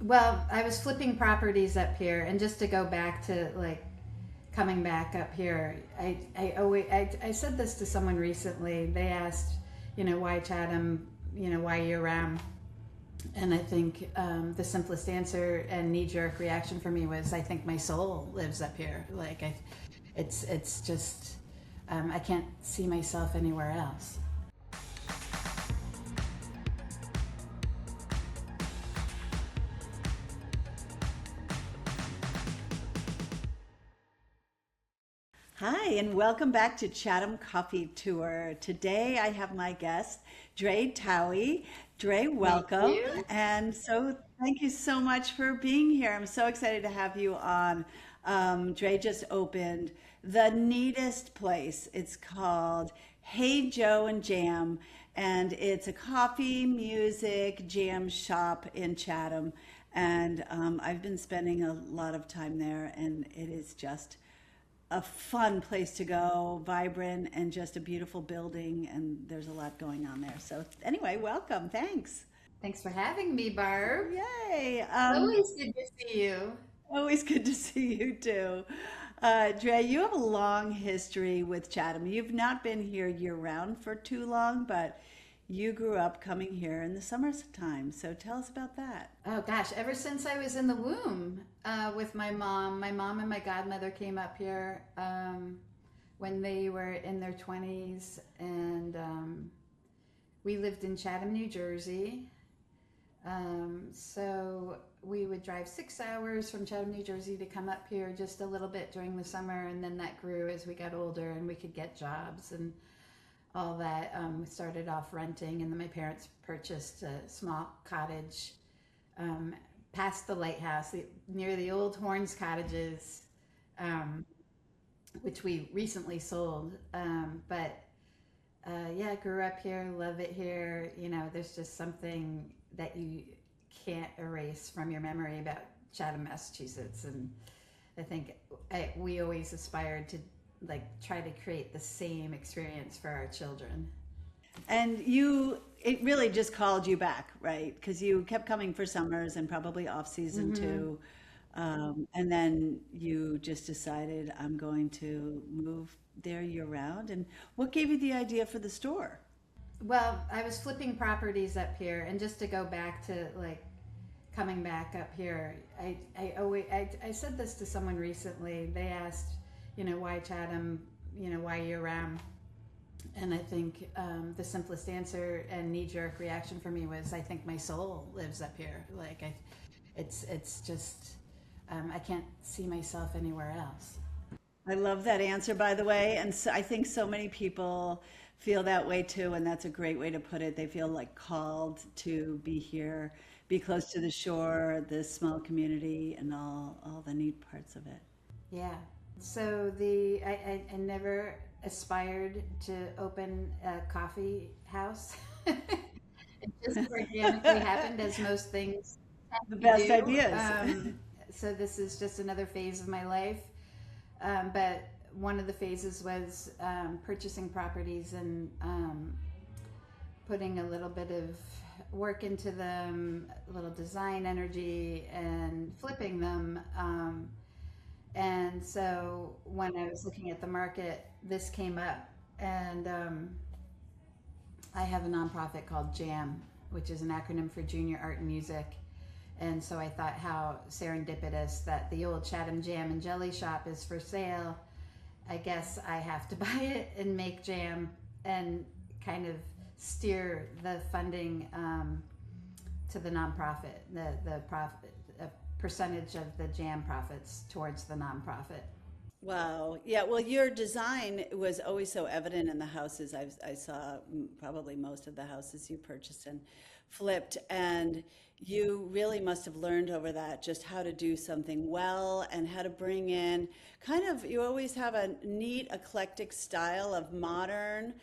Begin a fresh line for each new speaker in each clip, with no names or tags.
Well, I was flipping properties up here, and just to go back to like coming back up here, I said this to someone recently. They asked, why Chatham, why year round, and I think the simplest answer and knee jerk reaction for me was, I think my soul lives up here. It's just I can't see myself anywhere else.
Hi, and welcome back to Chatham Coffee Tour. Today I have my guest, Dre Towey. Dre,
Thank
welcome.
you.
And so thank you so much for being here. I'm so excited to have you on. Dre just opened the neatest place. It's called Hey Joe and Jam, and it's a coffee, music, jam shop in Chatham. And I've been spending a lot of time there, and it is just a fun place to go, vibrant, and just a beautiful building. And there's a lot going on there. So, anyway, welcome. Thanks.
Thanks for having me, Barb.
Yay.
Always good to see you.
Always good to see you too. Dre, you have a long history with Chatham. You've not been here year round for too long, but you grew up coming here in the summertime. So, tell us about that.
Oh gosh, ever since I was in the womb with my mom and my godmother came up here when they were in their 20s, and we lived in Chatham, New Jersey. So we would drive 6 hours from Chatham, New Jersey to come up here just a little bit during the summer, and then that grew as we got older and we could get jobs and all that. We started off renting, and then my parents purchased a small cottage um, past the lighthouse, near the old Horns cottages, um, which we recently sold. But yeah, grew up here, love it here. There's just something that you can't erase from your memory about Chatham, Massachusetts. And I think we always aspired to try to create the same experience for our children.
And it really just called you back, right? Because you kept coming for summers and probably off season
Hmm.
too. And then you just decided, I'm going to move there year round. And what gave you the idea for the store?
Well, I was flipping properties up here, and just to go back to coming back up here, I said this to someone recently. They asked, why Chatham, why year round, and I think the simplest answer and knee jerk reaction for me was, I think my soul lives up here. It's just I can't see myself anywhere else.
I love that answer, by the way. And so I think so many people feel that way too. And that's a great way to put it. They feel like called to be here, be close to the shore, this small community, and all the neat parts of it.
Yeah. So I never aspired to open a coffee house. It just organically happened, as most things
The
tend
best
to do.
ideas.
So this is just another phase of my life. But one of the phases was purchasing properties and putting a little bit of work into them, a little design energy, and flipping them. And so when I was looking at the market, this came up, and I have a nonprofit called JAM, which is an acronym for Junior Art and Music. And so I thought, how serendipitous that the old Chatham Jam and Jelly Shop is for sale. I guess I have to buy it and make jam and kind of steer the funding to the nonprofit, the profit, a percentage of the jam profits towards the nonprofit.
Wow. Yeah. Well, your design was always so evident in the houses. I saw probably most of the houses you purchased and flipped, and you really must have learned over that just how to do something well and how to bring in you always have a neat, eclectic style of modern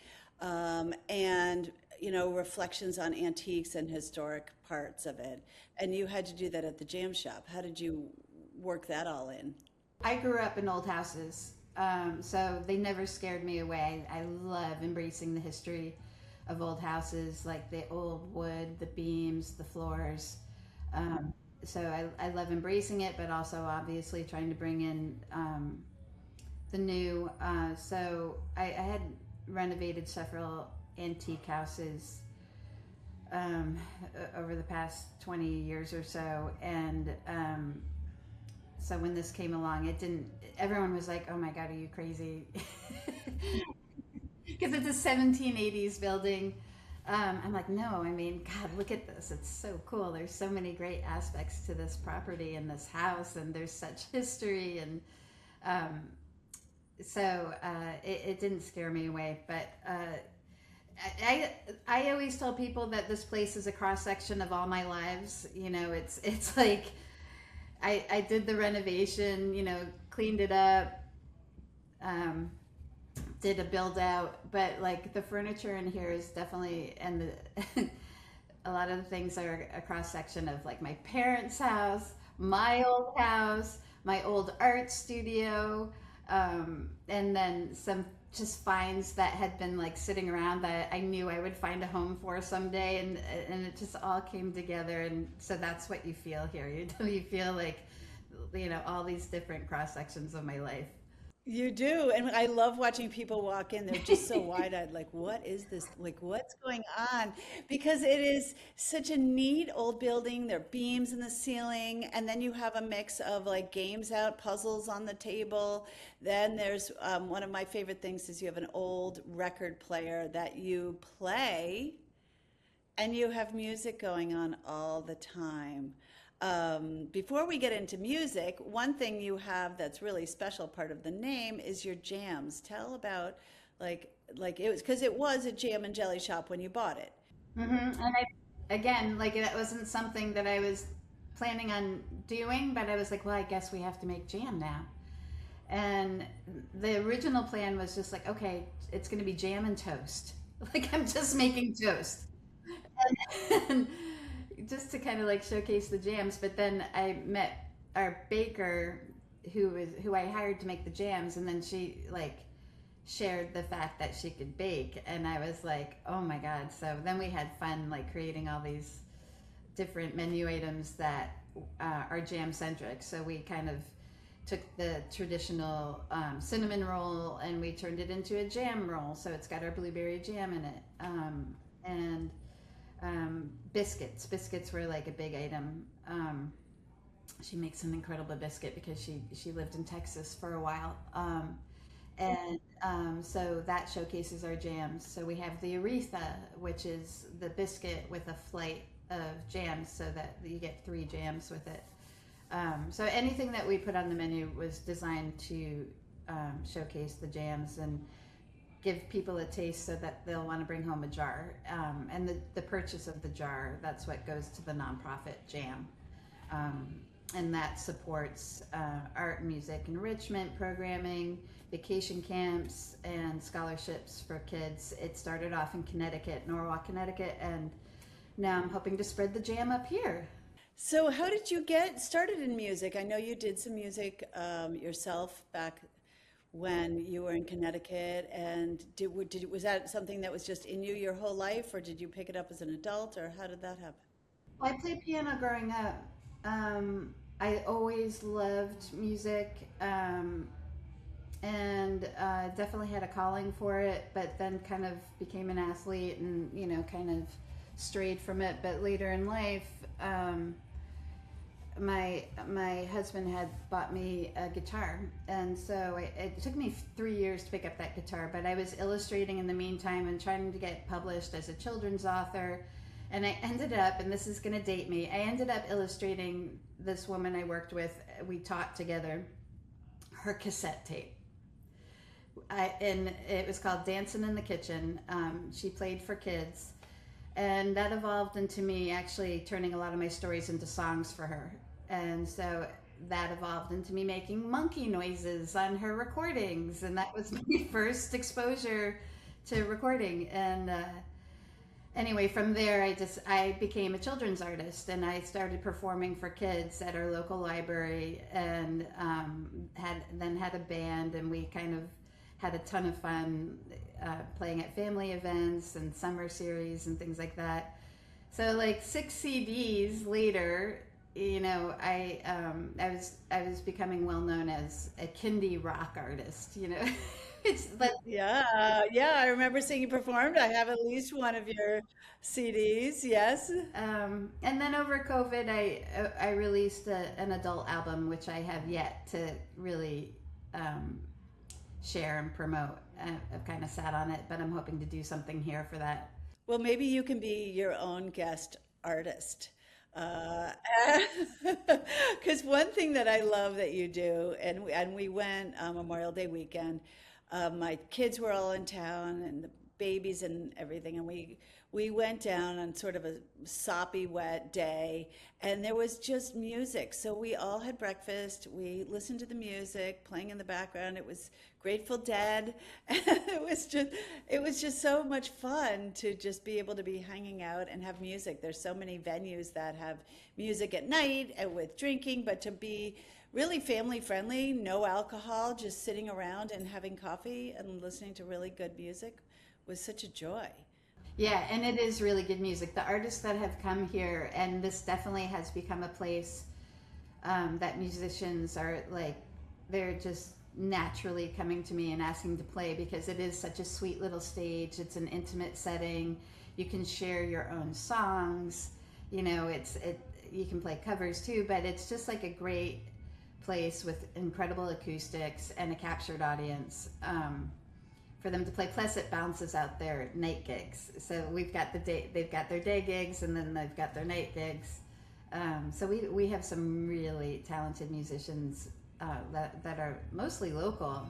and, reflections on antiques and historic parts of it. And you had to do that at the jam shop. How did you work that all in?
I grew up in old houses, so they never scared me away. I love embracing the history of old houses, like the old wood, the beams, the floors. so I love embracing it, but also obviously trying to bring in the new. So I had renovated several antique houses over the past 20 years or so, and so when this came along, it didn't. Everyone was like, "Oh my God, are you crazy?" Because it's a 1780s building. I'm like, no, I mean, God, look at this. It's so cool. There's so many great aspects to this property and this house, and there's such history. And um, so it didn't scare me away. But I always tell people that this place is a cross section of all my lives. You know, it's like I did the renovation, you know, cleaned it up. Um, did a build out, but like the furniture in here is definitely, and the, a lot of the things are a cross section of like my parents' house, my old house, my old art studio, and then some just finds that had been like sitting around that I knew I would find a home for someday, and it just all came together, and so that's what you feel here. You feel like, you know, all these different cross sections of my life.
You do. And I love watching people walk in. They're just so wide-eyed, like, what is this? Like, what's going on? Because it is such a neat old building. There are beams in the ceiling. And then you have a mix of like games out, puzzles on the table. Then there's one of my favorite things is you have an old record player that you play and you have music going on all the time. Before we get into music, one thing you have that's really special part of the name is your jams. Tell about like it was because it was a jam and jelly shop when you bought it.
And again, like that wasn't something that I was planning on doing, but I was like, well, I guess we have to make jam now. And the original plan was just like, okay, it's going to be jam and toast. Like I'm just making toast. And just to kind of like showcase the jams. But then I met our baker who I hired to make the jams, and then she like shared the fact that she could bake, and I was like, oh my God. So then we had fun like creating all these different menu items that are jam centric. So we kind of took the traditional cinnamon roll and we turned it into a jam roll. So it's got our blueberry jam in it. And biscuits. Biscuits were like a big item. She makes an incredible biscuit because she lived in Texas for a while. And so that showcases our jams. So we have the Aretha, which is the biscuit with a flight of jams so that you get 3 jams with it. So anything that we put on the menu was designed to showcase the jams and give people a taste so that they'll want to bring home a jar. And the purchase of the jar, that's what goes to the nonprofit jam. And that supports art, music, enrichment programming, vacation camps, and scholarships for kids. It started off in Connecticut, Norwalk, Connecticut, and now I'm hoping to spread the jam up here.
So how did you get started in music? I know you did some music yourself back when you were in Connecticut, and was that something that was just in you your whole life, or did you pick it up as an adult, or how did that happen?
Well, I played piano growing up. I always loved music, and definitely had a calling for it, but then kind of became an athlete and, you know, kind of strayed from it. But later in life, my husband had bought me a guitar, and so it took me 3 years to pick up that guitar, but I was illustrating in the meantime and trying to get published as a children's author. And I ended up, and this is going to date me, I ended up illustrating this woman I worked with. We taught together her cassette tape. And it was called Dancing in the Kitchen. She played for kids, and that evolved into me actually turning a lot of my stories into songs for her. And so that evolved into me making monkey noises on her recordings, and that was my first exposure to recording. And anyway, from there I became a children's artist, and I started performing for kids at our local library, and had a band, and we kind of had a ton of fun playing at family events and summer series and things like that. So like 6 CDs later, I was becoming well known as a kindie rock artist. It's but
Yeah, yeah, I remember seeing you performed. I have at least one of your CDs. Yes.
and then over COVID, I released an adult album, which I have yet to really um, share and promote. I've kind of sat on it, but I'm hoping to do something here for that.
Well, maybe you can be your own guest artist. Uh, because one thing that I love that you do, and we went Memorial Day weekend. My kids were all in town, and the babies and everything, and we went down on sort of a soppy, wet day, and there was just music. So we all had breakfast. We listened to the music playing in the background. It was Grateful Dead. It was just so much fun to just be able to be hanging out and have music. There's so many venues that have music at night and with drinking, but to be really family friendly, no alcohol, just sitting around and having coffee and listening to really good music was such a joy.
Yeah, and it is really good music. The artists that have come here, and this definitely has become a place that musicians are like, they're just naturally coming to me and asking to play because it is such a sweet little stage. It's an intimate setting. You can share your own songs. You can play covers too, but it's just like a great place with incredible acoustics and a captured audience. For them to play. Plus, it bounces out their night gigs. So we've got they've got their day gigs, and then they've got their night gigs. So we have some really talented musicians that are mostly local,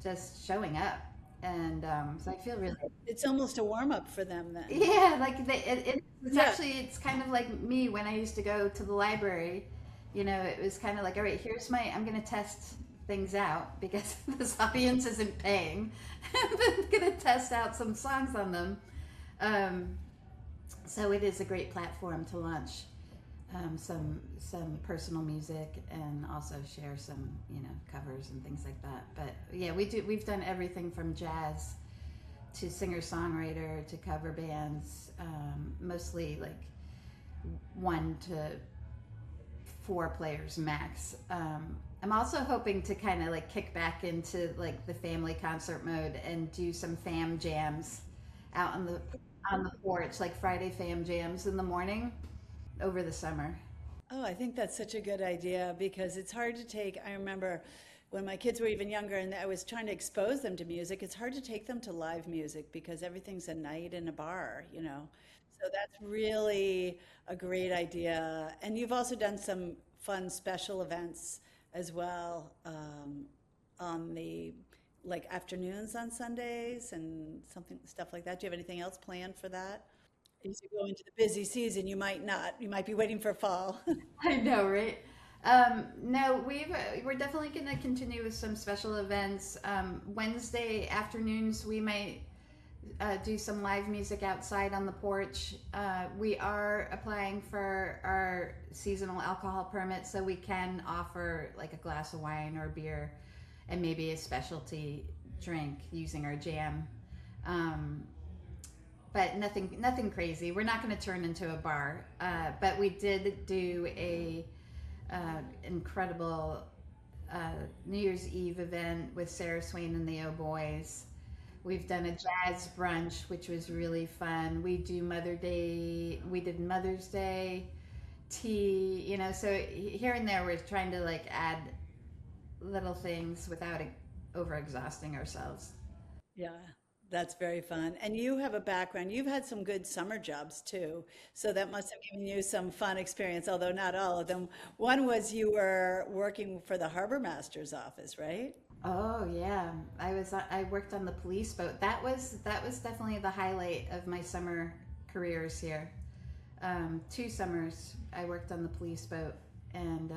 just showing up, and so I feel really
It's almost a warm up for them then.
yeah, like it's
Yeah.
actually it's kind of like me when I used to go to the library. It was kind of like, all right, I'm going to test things out because this audience isn't paying. I'm going to test out some songs on them. Um, so it is a great platform to launch some personal music and also share some covers and things like that. But yeah, we've done everything from jazz to singer songwriter to cover bands, mostly like 1 to 4 players max. I'm also hoping to kind of like kick back into like the family concert mode and do some fam jams out on the porch, like Friday fam jams in the morning over the summer.
Oh, I think that's such a good idea because it's hard to take. I remember when my kids were even younger and I was trying to expose them to music, it's hard to take them to live music because everything's a night in a bar. So that's really a great idea. And you've also done some fun special events as well on the like afternoons on Sundays and something stuff like that. Do you have anything else planned for that? As you go into the busy season, you might not. You might be waiting for fall.
I know, right? No, we're definitely going to continue with some special events. Wednesday afternoons, we might do some live music outside on the porch. We are applying for our seasonal alcohol permit, so we can offer like a glass of wine or beer and maybe a specialty drink using our jam. But nothing crazy. We're not going to turn into a bar. But we did do a incredible New Year's Eve event with Sarah Swain and the Oh Boys. We've done a jazz brunch, which was really fun. We did Mother's Day tea, so here and there we're trying to like add little things without over exhausting ourselves.
Yeah, that's very fun. And you have a background. You've had some good summer jobs too. So that must have given you some fun experience, although not all of them. One was you were working for the harbor master's office, right?
Oh yeah, I worked on the police boat. That was definitely the highlight of my summer careers here. 2 summers I worked on the police boat, and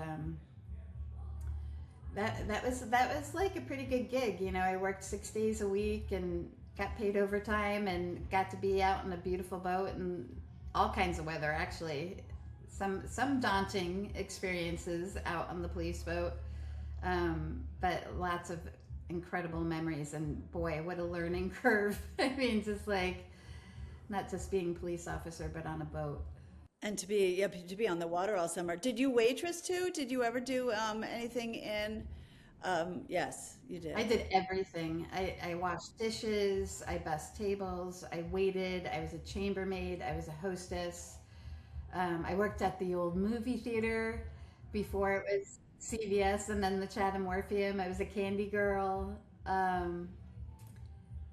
that was like a pretty good gig. I worked 6 days a week and got paid overtime and got to be out in a beautiful boat and all kinds of weather. Actually, some daunting experiences out on the police boat, but lots of incredible memories. And boy, what a learning curve! I mean, just like not just being a police officer, but on a boat.
And to be on the water all summer. Did you waitress too? Did you ever do anything in? Yes, you
I
did.
did everything. I washed dishes, I bussed tables, I waited, I was a chambermaid, I was a hostess. I worked at the old movie theater before it was CVS and then the Chatham Orpheum. I was a candy girl.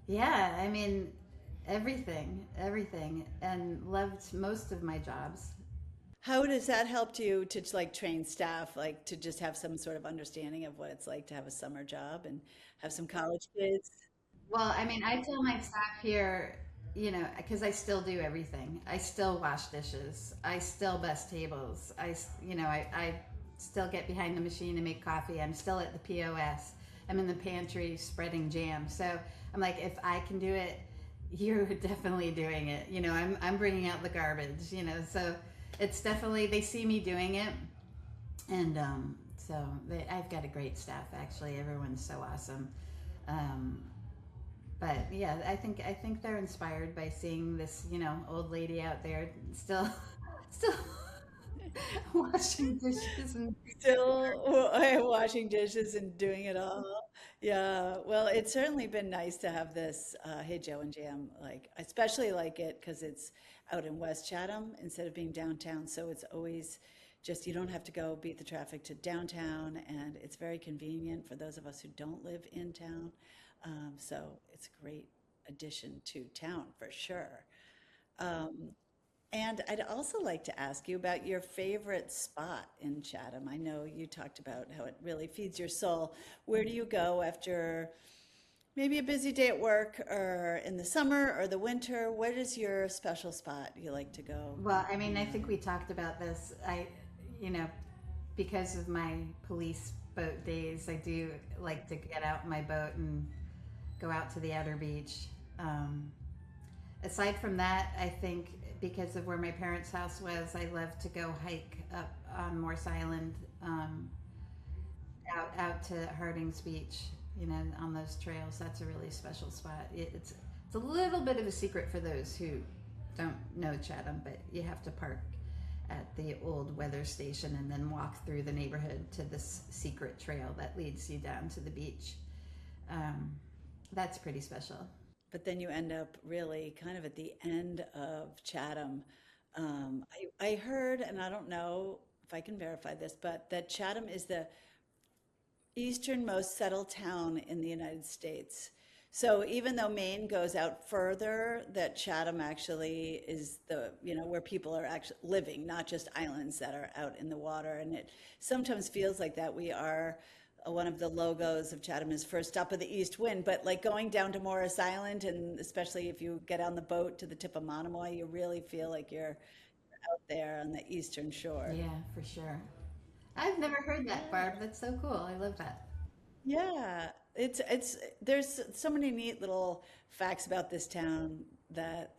Yeah, I mean, everything, everything, and loved most of my jobs.
How does that help you to like train staff, like to just have some sort of understanding of what it's like to have a summer job and have some college kids?
Well, I mean, I tell my staff here, because I still do everything. I still wash dishes. I still bust tables. I still get behind the machine and make coffee. I'm still at the POS. I'm in the pantry spreading jam. So I'm like, if I can do it, you're definitely doing it. I'm bringing out the garbage. So it's definitely they see me doing it, and I've got a great staff. Actually, everyone's so awesome. Um, but yeah, I think they're inspired by seeing this, old lady out there still washing dishes and
Still washing dishes and doing it all. Yeah. Well, it's certainly been nice to have this Hey Joe and Jam, like, especially like it because it's out in West Chatham instead of being downtown. So it's always just, you don't have to go beat the traffic to downtown, and it's very convenient for those of us who don't live in town. So it's a great addition to town for sure. Um, and I'd also like to ask you about your favorite spot in Chatham. I know you talked about how it really feeds your soul. Where do you go after maybe a busy day at work or in the summer or the winter? What is your special spot you like to go
well, I mean,
hang
I
out
think
in?
we talked about this. You know, because of my police boat days, I do like to get out in my boat and go out to the outer beach. Um, Aside from that, I think because of where my parents' house was, I love to go hike up on Morse Island, out to Harding's Beach. On those trails. That's a really special spot. It's a little bit of a secret for those who don't know Chatham, but you have to park at the old weather station and then walk through the neighborhood to this secret trail that leads you down to the beach. Um, that's pretty special.
But then you end up really kind of at the end of Chatham. I heard, and I don't know if I can verify this, but that Chatham is the easternmost settled town in the United States. So even though Maine goes out further, that Chatham actually is where people are actually living, not just islands that are out in the water. And it sometimes feels like that we are one of the logos of Chatham is first stop of the east wind, but like going down to Morris Island, and especially if you get on the boat to the tip of Monomoy, you really feel like you're out there on the eastern shore.
Yeah, for sure. I've never heard that,
Yeah.
Barb. That's so cool. I love that.
Yeah, it's there's so many neat little facts about this town that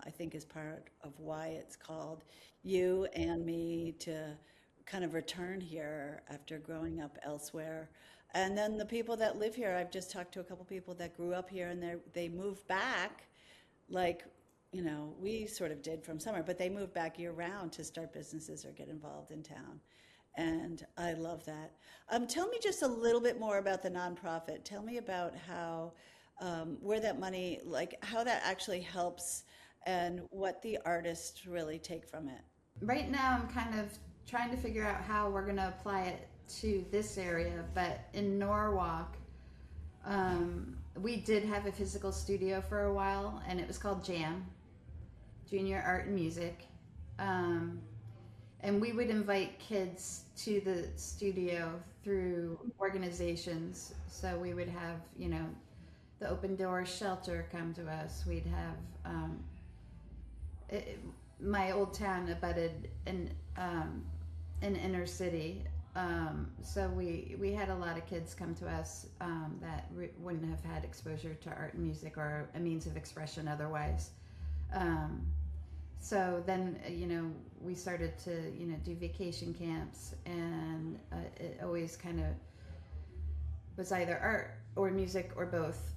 I think is part of why it's called you and me to kind of return here after growing up elsewhere. And then the people that live here, I've just talked to a couple people that grew up here and they moved back like, we sort of did from summer, but they moved back year round to start businesses or get involved in town. And I love that. Tell me just a little bit more about the nonprofit. Tell me about how, where that money, like how that actually helps and what the artists really take from it.
Right now, I'm kind of trying to figure out how we're going to apply it to this area, but in Norwalk, we did have a physical studio for a while, and it was called Jam, Junior Art and Music. Um, and we would invite kids to the studio through organizations. So we would have, the Open Doors Shelter come to us. We'd have it, my old town abutted an inner city. So we had a lot of kids come to us that wouldn't have had exposure to art and music or a means of expression otherwise. Um, so then, we started to, do vacation camps, and it always kind of was either art or music or both.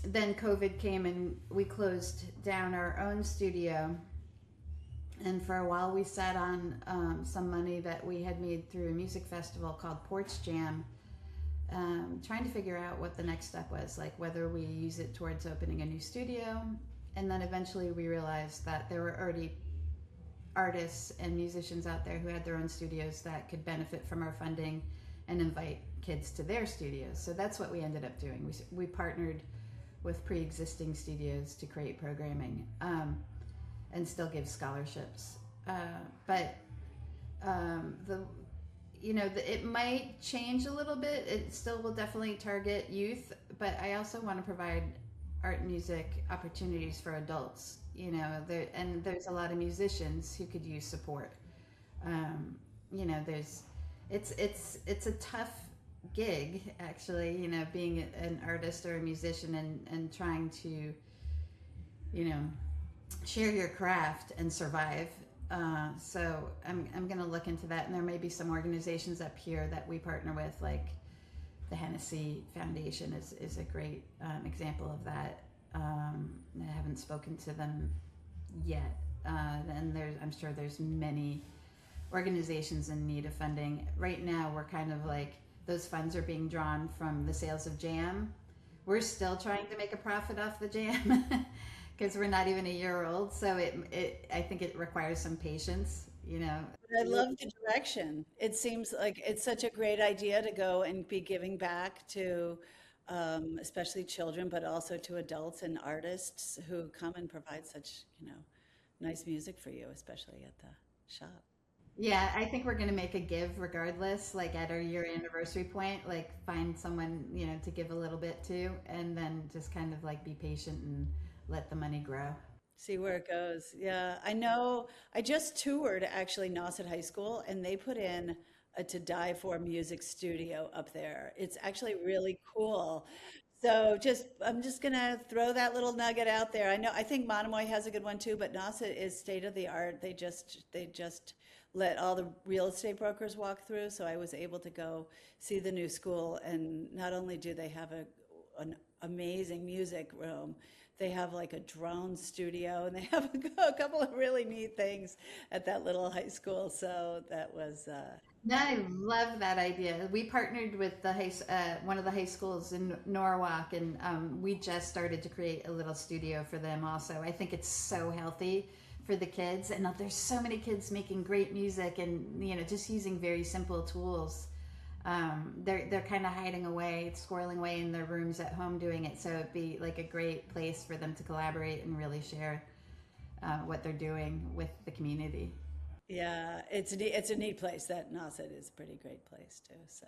Then COVID came and we closed down our own studio, And for a while, we sat on some money that we had made through a music festival called Porch Jam, trying to figure out what the next step was, like whether we use it towards opening a new studio. And then eventually we realized that there were already artists and musicians out there who had their own studios that could benefit from our funding and invite kids to their studios. So that's what we ended up doing. We partnered with pre-existing studios to create programming, and still give scholarships. But the it might change a little bit. It still will definitely target youth, but I also want to provide art and music opportunities for adults. And there's a lot of musicians who could use support. There's it's a tough gig, actually. Being an artist or a musician and trying to share your craft and survive. So I'm going to look into that, and there may be some organizations up here that we partner with, like the Hennessy Foundation is a great example of that. I haven't spoken to them yet, and I'm sure there's many organizations in need of funding. Right now, we're kind of like, those funds are being drawn from the sales of jam. We're still trying to make a profit off the jam. Because we're not even a year old, so I think it requires some patience.
I love the direction. It seems like it's such a great idea to go and be giving back to especially children, but also to adults and artists who come and provide such, nice music for you, especially at the shop.
Yeah, I think we're gonna make a give regardless, like at our year anniversary point, like find someone, to give a little bit to, and then just kind of like be patient and let the money grow.
See where it goes. Yeah, I know. I just toured actually Nauset High School, and they put in a To Die For music studio up there. It's actually really cool. So I'm just gonna throw that little nugget out there. I think Monomoy has a good one too, but Nauset is state of the art. They just let all the real estate brokers walk through, so I was able to go see the new school. And not only do they have an amazing music room, they have like a drone studio, and they have a couple of really neat things at that little high school. So that was,
No, I love that idea. We partnered with one of the high schools in Norwalk, and we just started to create a little studio for them also. I think it's so healthy for the kids, and there's so many kids making great music, and just using very simple tools. They're kind of hiding away, squirreling away in their rooms at home doing it. So it'd be like a great place for them to collaborate and really share what they're doing with the community.
yeah, it's a neat place. That Nauset is a pretty great place too. So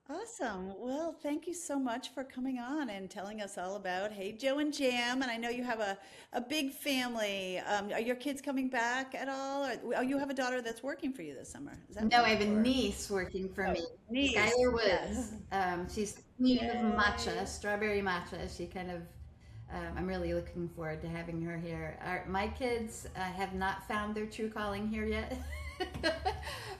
awesome. Well, thank you so much for coming on and telling us all about Hey Joe and Jam. And I know you have a big family. Are your kids coming back at all? Or, oh, you have a daughter that's working for you this summer. Is that
No, I
right?
have a
Or
niece working for
oh,
me,
niece?
Skylar
Yeah.
Woods. She's the queen of matcha,
Yay.
strawberry matcha. She kind of, I'm really looking forward to having her here. My kids have not found their true calling here yet,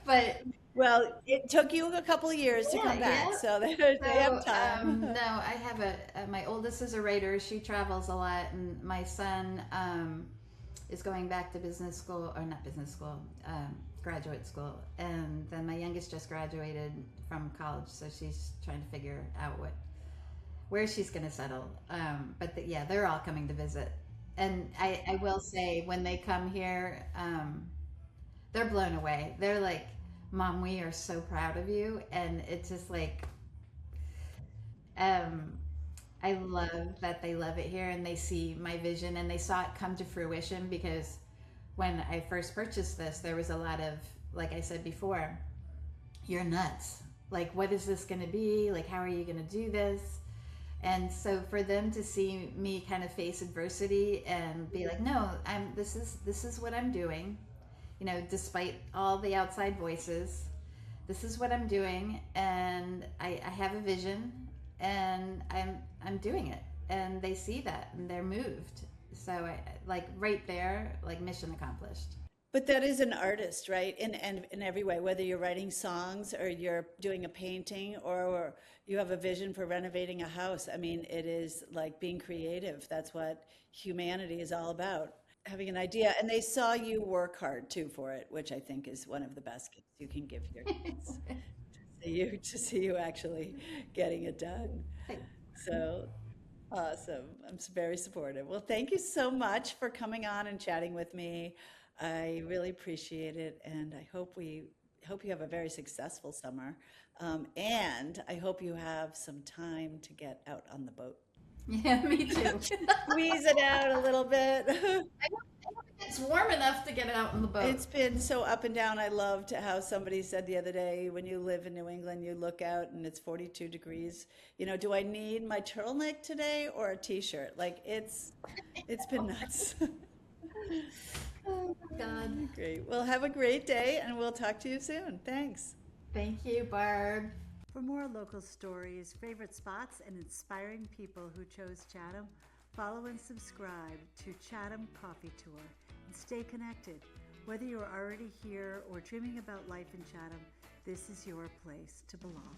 but
Well, it took you a couple of years to
yeah,
come back,
yeah.
so they have
So,
time.
no, I have my oldest is a writer. She travels a lot, and my son is going back to business school, or not business school, graduate school. And then my youngest just graduated from college, so she's trying to figure out where she's going to settle. Yeah, they're all coming to visit. And I will say, when they come here, they're blown away. They're like, Mom, we are so proud of you. And it's just like, um, I love that they love it here, and they see my vision, and they saw it come to fruition. Because when I first purchased this, there was a lot of, like I said before, you're nuts. Like, what is this going to be? Like, how are you going to do this? And so for them to see me kind of face adversity and be like, no, this is what I'm doing, despite all the outside voices, this is what I'm doing, and I have a vision, and I'm doing it, and they see that, and they're moved. So like right there, like mission accomplished.
But that is an artist, right? In every way, whether you're writing songs or you're doing a painting or you have a vision for renovating a house. I mean, it is like being creative. That's what humanity is all about. having an idea, and they saw you work hard too for it, which I think is one of the best gifts you can give your kids. To see you actually getting it done. So awesome. Very supportive. Well, thank you so much for coming on and chatting with me. I really appreciate it, and I hope you have a very successful summer. And I hope you have some time to get out on the boat.
Yeah, me too.
Squeeze it out a little bit.
I hope it gets warm enough to get out on the boat.
It's been so up and down. I loved how somebody said the other day, when you live in New England, you look out and it's 42 degrees. You know, do I need my turtleneck today or a t-shirt? Like it's been nuts.
Oh my God.
Great. Well, have a great day and we'll talk to you soon. Thanks.
Thank you, Barb.
For more local stories, favorite spots, and inspiring people who chose Chatham, follow and subscribe to Chatham Coffee Tour and stay connected. Whether you're already here or dreaming about life in Chatham, this is your place to belong.